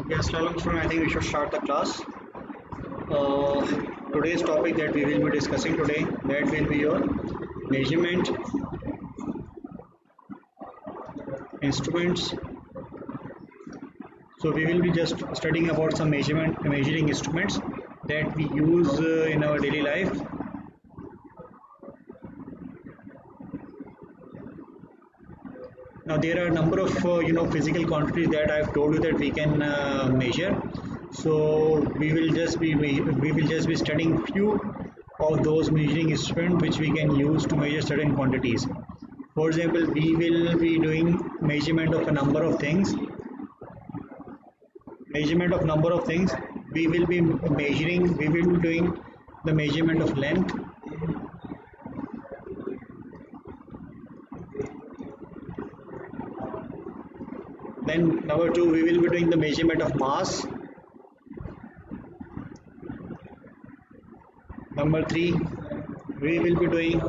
Yes, Lalam, I think we should start the class. Uh, Today's topic that we will be discussing today, that will be your measurement instruments. So we will be just studying about some measuring instruments that we use in our daily life. Now there are a number of physical quantities that I have told you that we can measure. So we will just be studying few of those measuring instruments which we can use to measure certain quantities. For example, we will be doing measurement of a number of things. Measurement of number of things. We will be measuring. We will be doing the measurement of length. Then number two, we will be doing the measurement of mass. Number three, we will be doing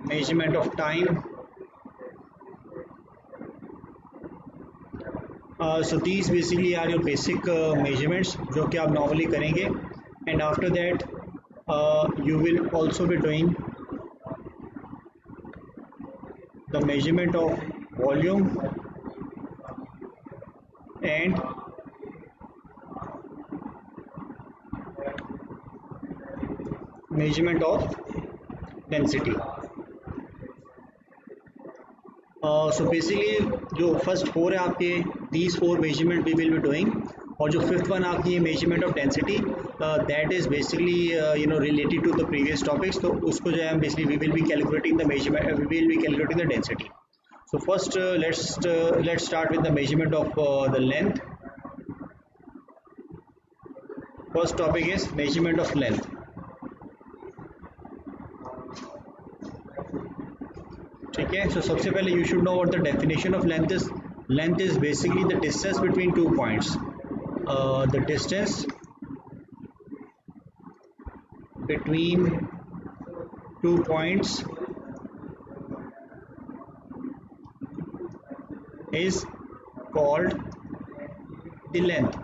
measurement of time. So these basically are your basic measurements जो कि आप normally करेंगे, and after that you will also be doing the measurement of volume and measurement of density. So basically जो first four है आपके these four measurement we will be doing, और जो fifth one आपकी ये measurement of density that is basically related to the previous topics. तो उसको जो है हम basically we will be calculating the measurement, we will be calculating the density. So first let's start with the measurement of the length. First topic is measurement of length. ठीक है, so सबसे पहले you should know what the definition of length is. Length is basically the distance between 2 points. The distance between 2 points is called the length.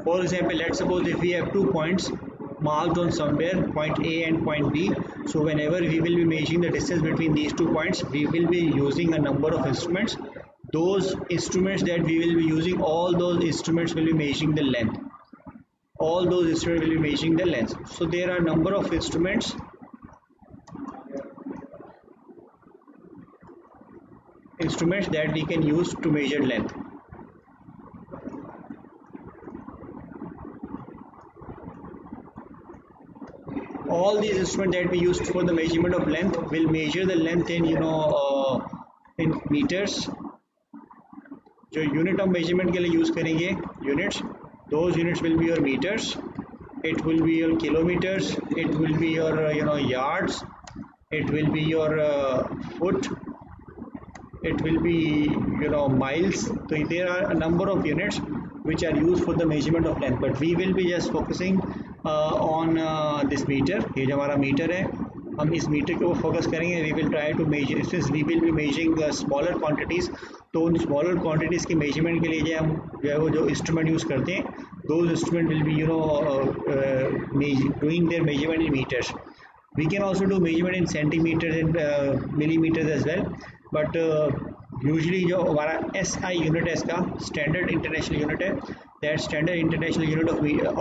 For example, let's suppose if we have 2 points marked on somewhere, point A and point B. So whenever we will be measuring the distance between these 2 points, we will be using a number of instruments. Those instruments that we will be using, all those instruments will be measuring the length. All those instruments will be measuring the length. So there are a number of instruments that we can use to measure length. All these instruments that we use for the measurement of length will measure the length in in meters. जो unit of measurement के लिए use करेंगे units, those units will be your meters, it will be your kilometers, it will be your yards, it will be your foot, it will be miles. So there are a number of units which are used for the measurement of length, but we will be just focusing on this meter. ये जो हमारा metre है, हम इस metre के ऊपर focus करेंगे. We will try to measure, since we will be measuring smaller quantities, तो उन स्मॉलर क्वांटिटीज़ के मेजरमेंट के लिए जो हम वो जो इंस्ट्रूमेंट यूज़ करते हैं, those instrument will be doing their measurement in metres. We can also do measurement in centimetres and millimetres as well, but usually जो हमारा SI यूनिट है, इसका स्टैंडर्ड इंटरनेशनल यूनिट है, that standard international unit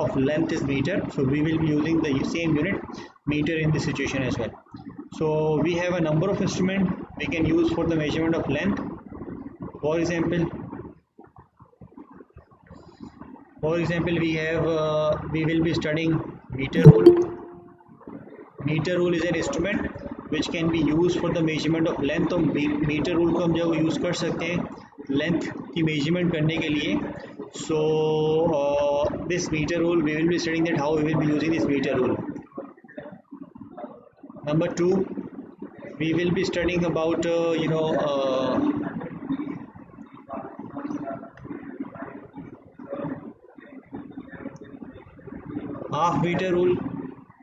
of length is meter. So we will be using the same unit meter in this situation as well. So we have a number of instruments we can use for the measurement of length. For example, we have we will be studying meter rule. Meter rule is an instrument which can be used for the measurement of length. तो meter rule को हम जब use कर सकते हैं length की measurement करने के लिए. So this meter rule, we will be studying that how we will be using this meter rule. Number two, we will be studying about half meter rule.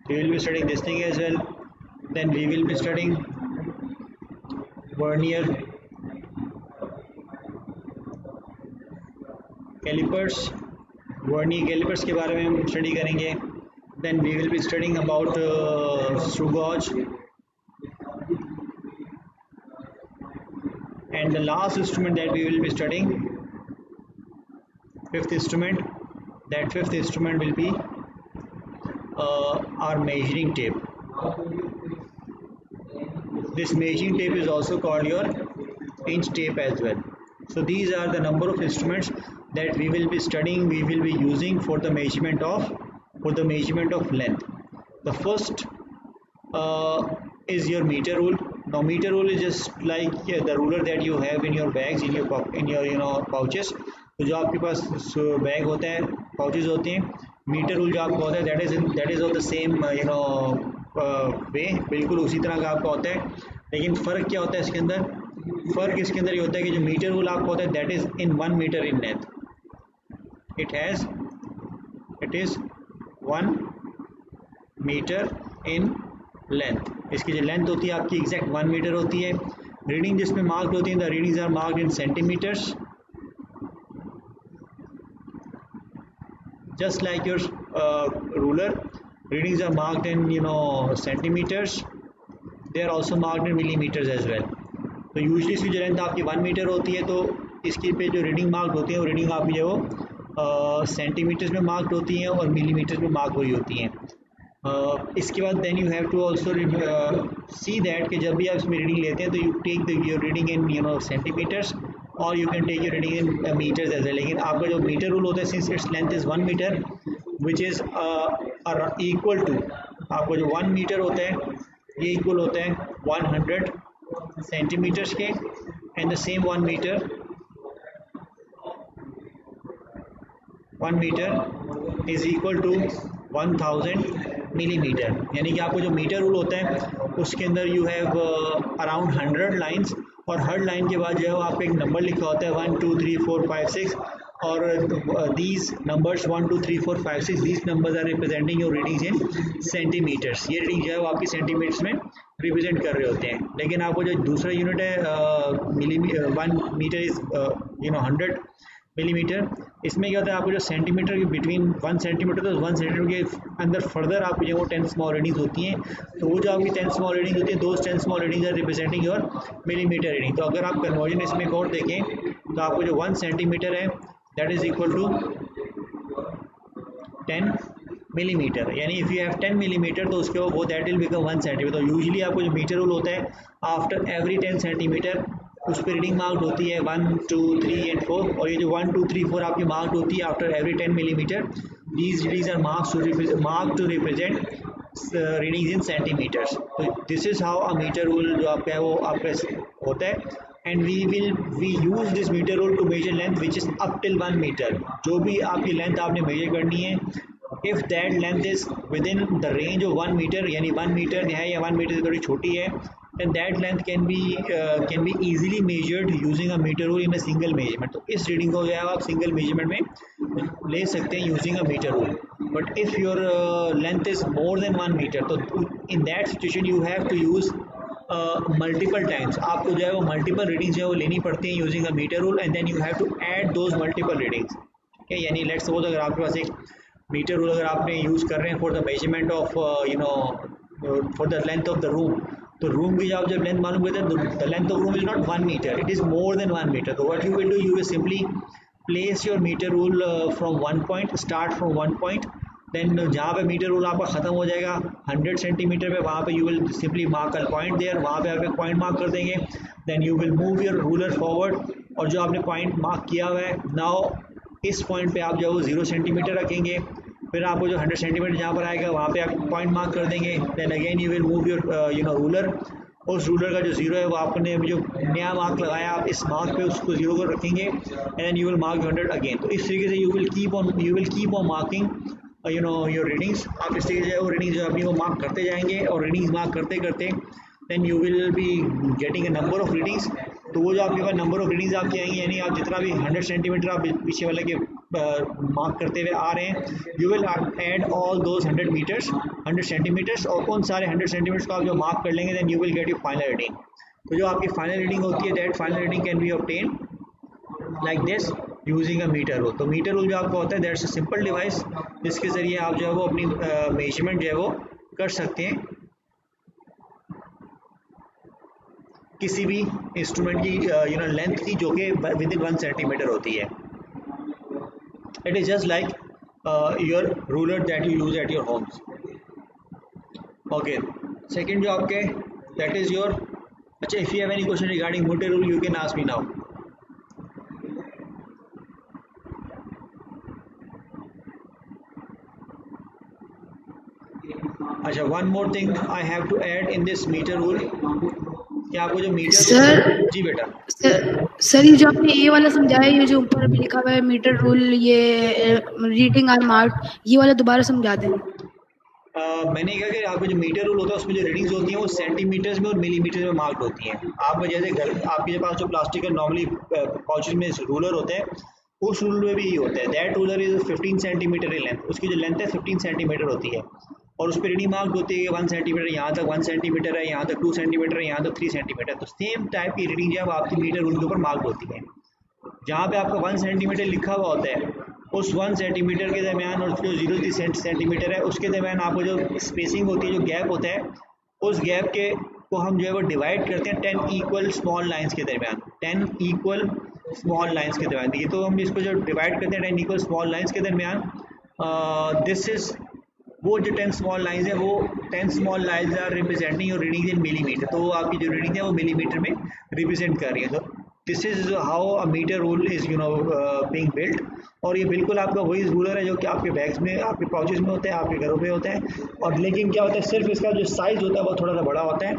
We will be studying this thing as well. Then we will be studying vernier calipers, vernier calipers के बारे में हम study करेंगे. Then we will be studying about screw gauge, and the last instrument that we will be studying, fifth instrument, that fifth instrument will be our measuring tape. This measuring tape is also called your inch tape as well. So these are the number of instruments that we will be studying, we will be using for the measurement of length. The first is your meter rule. Now meter rule is just like the ruler that you have in your bags, in your pouches. तो जो आपके पास bag होता है, pouches होते हैं, metre rule जो आपका होता है that is of the same वे, बिल्कुल उसी तरह का आपका होता है. लेकिन फ़र्क क्या होता है इसके अंदर? फ़र्क इसके अंदर ये होता है कि जो मीटर रूल आपका होता है that is in 1 meter in length. It is 1 meter in length. इसकी जो लेंथ होती है आपकी एग्जैक्ट 1 मीटर होती है. रीडिंग जिसमें मार्क्ड होती है, the readings are marked in centimetres, just like your ruler. Readings are marked in centimetres, they are also marked in millimetres as well. तो यूजली इसकी जो लेंथ आपकी 1 मीटर होती है, तो इसकी पे जो रीडिंग मार्क्ड होती है वो रीडिंग आपकी जो सेंटीमीटर्स में मार्क्ड होती हैं और मिलीमीटर्स में मार्क हुई होती हैं. इसके बाद then you have to also see that कि जब भी आप इसमें रीडिंग लेते हैं तो you take your reading in centimetres और you can take your reading in metres as well. लेकिन आपका जो मीटर रूल होता है, since its length is 1 metre which is equal to, आपका जो 1 मीटर होता है ये इक्वल होता है 100 सेंटीमीटर्स के, and the same 1 metre is equal to 1000 millimetre. यानी कि आपको जो मीटर रूल होता है उसके अंदर यू हैव अराउंड 100 लाइंस, और हर लाइन के बाद जो है वो आपका एक नंबर लिखा होता है 1 2 3 4 5 6, और these numbers 1 2 3 4 5 6 these numbers are representing your readings in centimeters. ये रीडिंग जो है वो आपकी सेंटीमीटर्स में रिप्रेजेंट कर रहे होते हैं. लेकिन आपको जो दूसरा यूनिट है 1 मीटर इज 100 मिलीमीटर, इसमें क्या होता है आपको जो सेंटीमीटर के बिटवीन 1 सेंटीमीटर तो 1 सेंटीमीटर के अंदर फर्दर आपकी जो वो 10 स्मॉल रीडिंग्स होती हैं, तो वो जो आपकी 10 स्मॉल रीडिंग्स होती हैं, those 10 small readings are representing your millimetre reading. तो अगर आप कन्वर्जन इसमें एक और देखें तो आपको जो 1 सेंटीमीटर है that is equal to 10 millimetre. यानी इफ़ यू हैव 10 मिलीमीटर तो उसके वो दैट विल बिकम 1 सेंटीमीटर. तो यूजुअली आपको जो मीटर रूल होता है आफ्टर एवरी 10 सेंटीमीटर उस पर रीडिंग मार्क्ड होती है 1 2 3 एंड 4, और ये जो 1 2 3 4 आपकी मार्क्ड होती है after every 10 millimetre. These readings are marked to represent readings in centimetres. तो this is how a metre rule जो आपका है वो आपका होता है. And we use this metre rule to measure length which is up till 1 metre. जो भी आपकी लेंथ आपने मेजर करनी है, if that length is within the range of 1 metre, यानी 1 मीटर है या 1 मीटर से थोड़ी छोटी है, then that length can be easily measured using a meter rule in a single measurement. तो इस रीडिंग को जो है आप सिंगल मेजरमेंट में ले सकते हैं using a metre rule. But if your length is more than 1 metre, तो in that situation you have to use multiple times. आपको जो है वो मल्टीपल रीडिंग्स जो है वो लेनी पड़ती हैं using a metre rule, and then you have to add those multiple readings. ठीक है, यानी लेट्स सपोज अगर आपके पास एक मीटर रूल अगर आपने यूज़ कर रहे हैं for the measurement of for the length of the room, तो रूम की आप जब लेंथ मालूम करते हैं the length of room is not 1 metre, it is more than 1 metre. तो what you will do, you will simply place your metre rule from 1 point, start from 1 point, then जहाँ पे metre rule आपका ख़त्म हो जाएगा 100 centimetre पे, वहाँ पे you will simply mark a point there, वहाँ पे आप एक पॉइंट मार्क कर देंगे. Then you will move your ruler forward, और जो आपने पॉइंट मार्क किया हुआ है नाउ इस पॉइंट पे आप जो है वो 0 सेंटीमीटर रखेंगे. फिर आपको जो 100 सेंटीमीटर जहाँ पर आएगा वहाँ पे आप पॉइंट मार्क कर देंगे. Then again you will move your ruler, उस रूलर का जो 0 है वो आपने जो नया मार्क लगाया आप इस मार्क पे उसको 0 को रखेंगे, and you will mark 100 again. तो इस तरीके से you will keep on marking your readings. आप इस तरीके से वो रीडिंग्स जो अपनी वो मार्क करते जाएंगे, और रीडिंग्स मार्क करते करते then you will be getting a number of readings. तो वो जो आपके पास नंबर ऑफ रीडिंग्स आपकी आएंगी, यानी आप जितना भी 100 सेंटीमीटर आप पीछे वाले के मार्क करते हुए आ रहे हैं, you will add all those 100 centimetres, और उन सारे 100 सेंटीमीटर्स को आप जो मार्क कर लेंगे, then you will get your final reading. तो जो आपकी फाइनल रीडिंग होती है, that final reading can be obtain like this. Using a metre rule. तो मीटर रूल जो आपका होता है दैट्स अ सिंपल डिवाइस जिसके ज़रिए आप जो है वो अपनी मेजरमेंट जो है वो कर सकते हैं किसी भी इंस्ट्रूमेंट की लेंथ की जो कि विद इन 1 सेंटीमीटर होती है। It is just like your ruler that you use at your homes. Okay, second जो आपके दैट इज़ योर, अच्छा, if you have any question regarding metre rule you can ask me now. अच्छा, one more thing I have to add in this metre rule कि आपको जो metre sir rule, जी बेटा। Sir ये जो आपने ये वाला समझाया, ये जो ऊपर अभी लिखा हुआ है मीटर रूल, ये रीडिंग आर मार्क, ये वाला दोबारा समझा दें। मैंने कहा कि आपको जो मीटर रूल होता है उसमें जो रीडिंग्स होती हैं वो सेंटीमीटर्स में और मिलीमीटर में मार्क्ड होती हैं। आपको जैसे घर आपके पास जो प्लास्टिक का नॉर्मली पाउचेज में रूलर होते हैं उस रूलर में भी यही होता है। That ruler is 15 centimetre in length, उसकी जो लेंथ है 15 सेंटीमीटर होती है और उस पर रीडिंग मार्क्ड होती है कि 1 सेंटीमीटर यहाँ तक 1 सेंटीमीटर है, यहाँ तक 2 सेंटीमीटर है, यहाँ तक 3 सेंटीमीटर। तो सेम टाइप की रीडिंग जो है आपकी मीटर रूल के ऊपर मार्क्ड होती है। जहाँ पे आपका 1 सेंटीमीटर लिखा हुआ होता है उस 1 सेंटीमीटर के दरमियान और जो 0.3 सेंटीमीटर है उसके दरमियान आपको जो स्पेसिंग होती है, जो गैप होता है, उस गैप के को हम जो है वो डिवाइड करते हैं 10 इक्वल स्मॉल लाइंस के दरमियान। 10 इक्वल स्मॉल लाइंस के दरमियान, ये तो हम इसको जो डिवाइड करते हैं 10 इक्वल स्मॉल लाइंस के दरमियान, दिस इज वो जो 10 स्मॉल लाइंस है वो 10 small lines are representing your reading in millimetre. तो आपकी जो रीडिंग है वो मिलीमीटर में रिप्रेजेंट कर रही है। तो this is how a metre rule is being built. और ये बिल्कुल आपका वही रूलर है जो कि आपके बैग्स में, आपके पाउचेज में होता है, आपके घरों पे होता है। और लेकिन क्या होता है, सिर्फ इसका जो साइज़ होता है वो थोड़ा सा बड़ा होता है।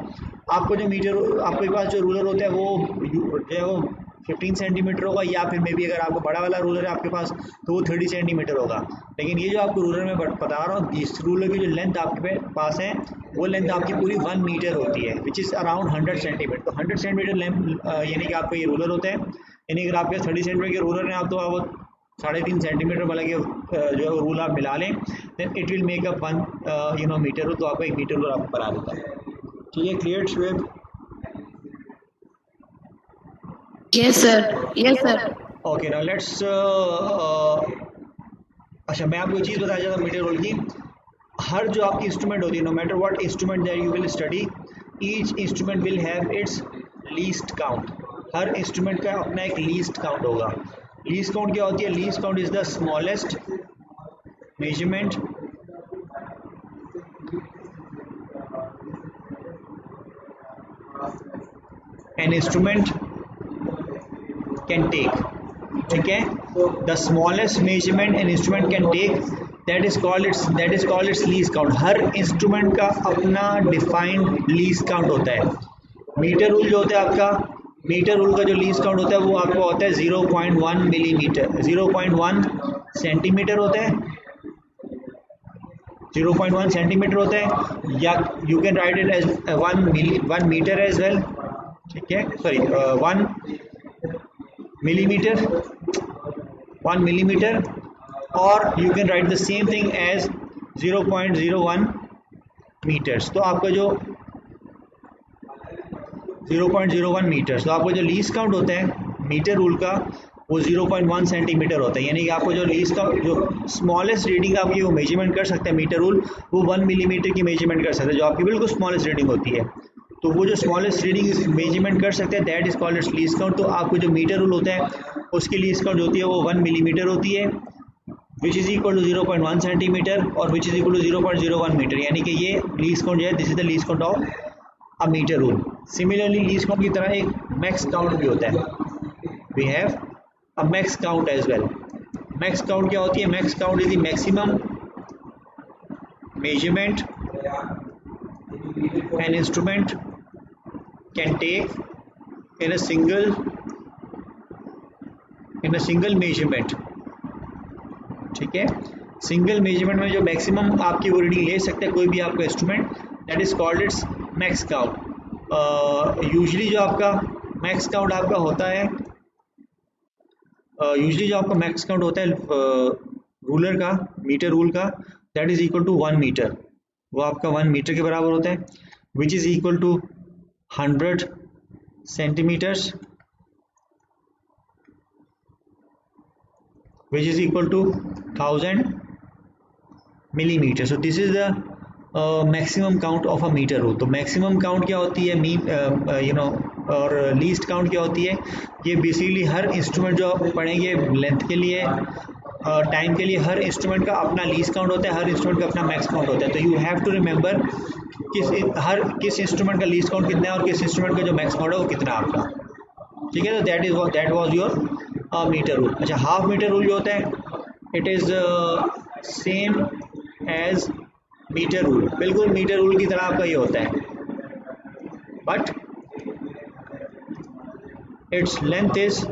आपको जो मीटर, आपके पास जो रूलर होता है वो जो है वो 15 सेंटीमीटर होगा, या फिर मे बी अगर आपको बड़ा वाला रूलर है आपके पास तो वो 30 सेंटीमीटर होगा। लेकिन ये जो आपको रूलर में बता रहा हूँ, इस रूलर की जो लेंथ आपके पास है वो लेंथ आपकी पूरी 1 मीटर होती है, विच इज़ अराउंड 100 सेंटीमीटर। तो 100 सेंटीमीटर लेंथ यानी कि आपका ये रूलर होता है। यानी अगर आपके 30 सेंटीमीटर के रूलर हैं आप तो आप 3.5 सेंटीमीटर वाला के जो है रूल आप मिला लें, then it will make up 1 metre rule. तो आपको 1 मीटर रूल आपको बना देता है। ठीक है, clear Shoaib? Yes sir, yes sir. Okay, now let's अच्छा, मैं आपको एक चीज़ बताया जाता मीटर रूल की। हर जो आपकी इंस्ट्रूमेंट होती है, no matter what instrument that you will study, each instrument will have its least count. हर इंस्ट्रूमेंट का अपना एक लीस्ट काउंट होगा। लीस्ट काउंट क्या होती है? Least count is the smallest measurement an instrument can take. ठीक है, the smallest measurement an instrument can take that is called its least count. हर इंस्ट्रूमेंट का अपना डिफाइंड लीस्ट काउंट होता है। मीटर रूल जो होता है आपका, मीटर रूल का जो लीस्ट काउंट होता है वो आपका होता है 0.1 मिलीमीटर, 0.1 सेंटीमीटर होता है, 0.1 सेंटीमीटर होता है, या you can write it as 1 metre as well. ठीक है, सॉरी 1 मिलीमीटर, 1 मिलीमीटर, और you can write the same thing as 0.01 metres. तो आपका जो 0.01 मीटर्स, तो आपको जो लीस्ट काउंट होता है मीटर रूल का वो 0.1 सेंटीमीटर होता है। यानी कि आपको जो लीस्ट का जो स्मॉलेस्ट रीडिंग आपकी वो मेजरमेंट कर सकते हैं मीटर रूल, वो 1 मिलीमीटर की मेजरमेंट कर सकते हैं, जो आपकी बिल्कुल स्मॉलेस्ट रीडिंग होती है। तो वो जो स्मॉलेस्ट रीडिंग मेजरमेंट कर सकते हैं that is called its least count. तो आपको जो मीटर रूल होता है उसकी लीस्ट काउंट होती है वो 1 मिलीमीटर होती है, which is equal to 0.1 centimetre, और which is equal to 0.01 metre. यानी कि ये लीस्ट काउंट जो है this is the least count of a metre rule. Similarly least count की तरह एक मैक्स काउंट भी होता है, we have a max count as well. Max count क्या होती है? Max count is the maximum measurement an instrument can take in a single measurement. ठीक है, सिंगल मेजरमेंट में जो मैक्सिमम आपकी वो रीडिंग ले सकता है कोई भी आपका instrument, that is called it's max count. Usually जो आपका मैक्स काउंट आपका होता है, यूजुअली जो आपका मैक्स काउंट होता है रूलर का, मीटर रूल का, that is equal to 1 metre. वो आपका 1 मीटर के बराबर होता है, which is equal to 100 centimetres. which is equal to 1000 millimeter. So this is the maximum count of a meter rule. तो maximum count क्या होती है, मीन और least count क्या होती है, ये बेसिकली हर इंस्ट्रूमेंट जो आप पढ़ेंगे लेंथ के लिए टाइम के लिए हर इंस्ट्रूमेंट का अपना लीस्ट काउंट होता है, हर इंस्ट्रूमेंट का अपना मैक्स काउंट होता है. तो यू हैव टू रिमेंबर किस इंस्ट्रूमेंट का लीस्ट काउंट कितना है और किस इंस्ट्रूमेंट का जो मैक्स काउंट है वो कितना है आपका. ठीक है, तो that was your metre rule. अच्छा, हाफ मीटर रूल जो होता है it is same as metre rule, बिल्कुल मीटर रूल की तरह आपका ये होता है, but its length is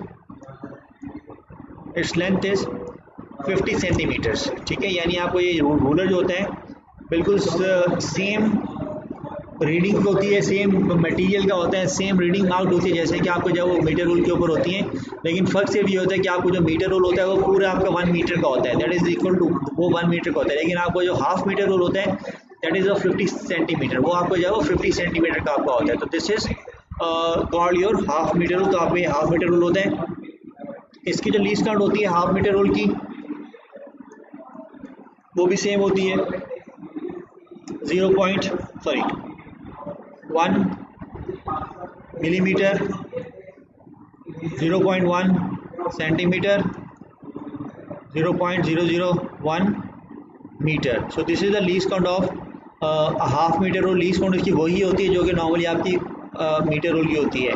50 centimetres. ठीक है, यानी आपको ये रूलर जो होता है बिल्कुल सेम रीडिंग होती है, सेम मटेरियल का होता है, सेम रीडिंग मार्क्ड होती है जैसे कि आपको जब वो मीटर रूल के ऊपर होती है. लेकिन फ़र्क सिर्फ ये होता है कि आपको जो मीटर रूल होता है वो पूरा आपका 1 मीटर का होता है, दैट इज़ इक्वल टू वो 1 मीटर का होता है. लेकिन आपको जो हाफ मीटर रूल होता है दैट इज़ 50 सेंटीमीटर, वो आपको जो है वो 50 सेंटीमीटर का आपका होता है. तो this is called your half metre rule. तो आपको ये हाफ मीटर रूल होता है. इसकी जो लीस्ट काउंट होती है हाफ मीटर रूल की वो भी सेम होती है, 1 millimetre, 0.1 centimetre, 0.001 metre. So this is the least count of half metre rule. Least count इसकी वही होती है जो कि नॉर्मली आपकी मीटर रूल की होती है.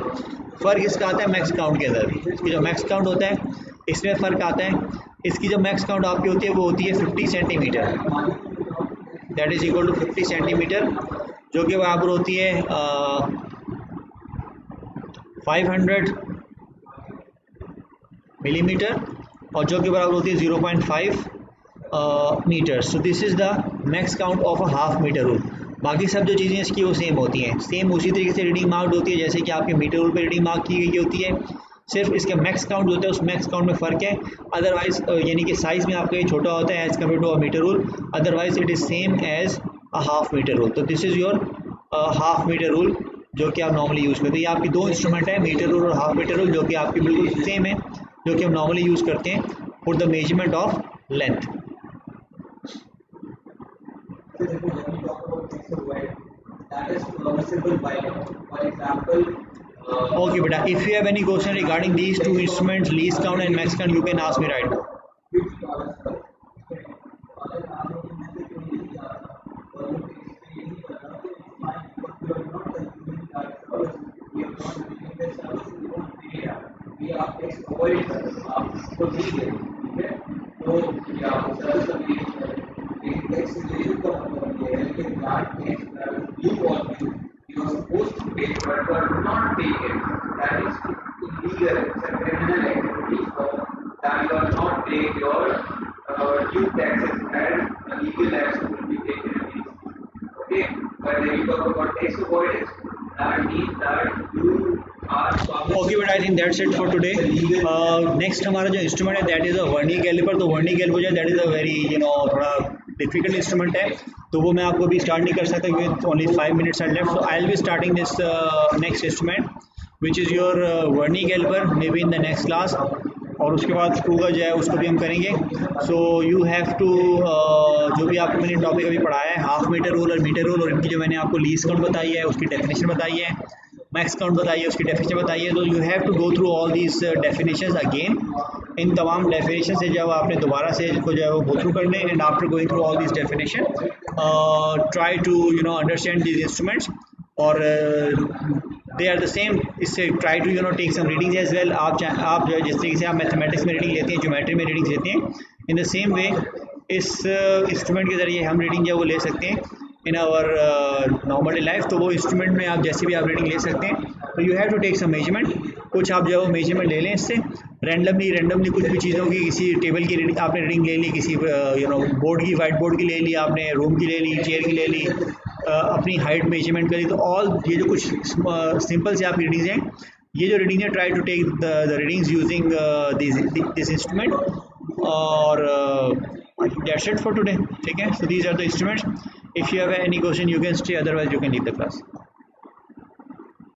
फ़र्क इसका आता है मैक्स काउंट के अंदर. इसकी जो मैक्स काउंट होता है इसमें फ़र्क आता है. इसकी जो मैक्स काउंट आपकी होती है वो होती है 50 centimetre, that is equal to 50 centimetre, जो कि बराबर होती है 500 मिलीमीटर और जो कि बराबर होती है 0.5 metre. So this is the max count of a half metre rule. बाकी सब जो चीज़ें इसकी वो सेम होती हैं, सेम उसी तरीके से रीडिंग मार्क्ड होती है जैसे कि आपके मीटर रूल पे रीडिंग मार्क की गई होती है. सिर्फ इसके मैक्स काउंट होता है, उस मैक्स काउंट में फ़र्क है. अदरवाइज यानी कि साइज़ में आपका ये छोटा होता है as compare to a metre rule, otherwise it is same as a half metre rule. तो this is your half metre rule जो कि आप नॉर्मली यूज़ करते हैं. ये आपकी दो इंस्ट्रूमेंट है, मीटर रूल और हाफ मीटर रूल, जो कि आपकी बिल्कुल सेम है, जो कि हम नॉर्मली यूज़ करते हैं for the measurement of length. Okay, beta. If you have any question regarding these two instruments, least count and max count, you can ask me right now. You are supposed to take but you are not taken. That is illegal. It's a criminal activity. So that you are not paying your due taxes and legal action will be taken against you. Okay? But when you talk about tax avoidance, that means that you are. Okay, but I think that's it for today. Next हमारा जो instrument है that is a वर्नी caliper. तो वर्नी caliper जो है that is a very थोड़ा difficult instrument है, तो वो मैं आपको अभी स्टार्ट नहीं कर सकता क्योंकि only 5 minutes are left. So I will be starting this next instrument which is your vernier calliper may be in the next class. और उसके बाद स्क्रू का जो है उसको भी हम करेंगे. सो यू हैव टू जो भी आपको मैंने टॉपिक अभी पढ़ाया है हाफ मीटर रूल और मीटर रूल और इनकी जो मैंने आपको लीस्ट काउंट बताई है उसकी डेफिनेशन बताई है, मैक्स काउंट बताई है उसकी डेफिनेशन बताई है. तो you have to go through all these definitions again. इन तमाम डेफिनेशन से जब आपने दोबारा से इसको जो है वो गो थ्रू करने and after going through all these definition try to understand these instruments और दे आर द सेम. इससे try to take some readings as well. आप जो है जिस तरीके से आप मैथमेटिक्स में रीडिंग लेते हैं, ज्योमेट्री में रीडिंग्स लेते हैं, इन द सेम वे इस इंस्ट्रूमेंट के ज़रिए हम रीडिंग जो है वो ले सकते हैं इन आवर नॉर्मल लाइफ. तो वो इंस्ट्रूमेंट में आप जैसे भी आप रीडिंग ले सकते हैं. तो you have to take some measurement. कुछ आप जो है वो मेजरमेंट ले लें इससे रैंडमली कुछ भी चीज़ों की, किसी टेबल की रीडिंग आपने रीडिंग ले ली, किसी बोर्ड की, वाइट बोर्ड की ले ली आपने, रूम की ले ली, चेयर की ले ली, अपनी हाइट मेजरमेंट करी. तो ऑल ये जो कुछ सिंपल से आपकी रीडिंग्स हैं, ये जो रीडिंग है try to take the readings using this instrument. और दैट्स इट फॉर टुडे. ठीक है, so these are the instruments. If you have any question you can stay, otherwise you can leave the class.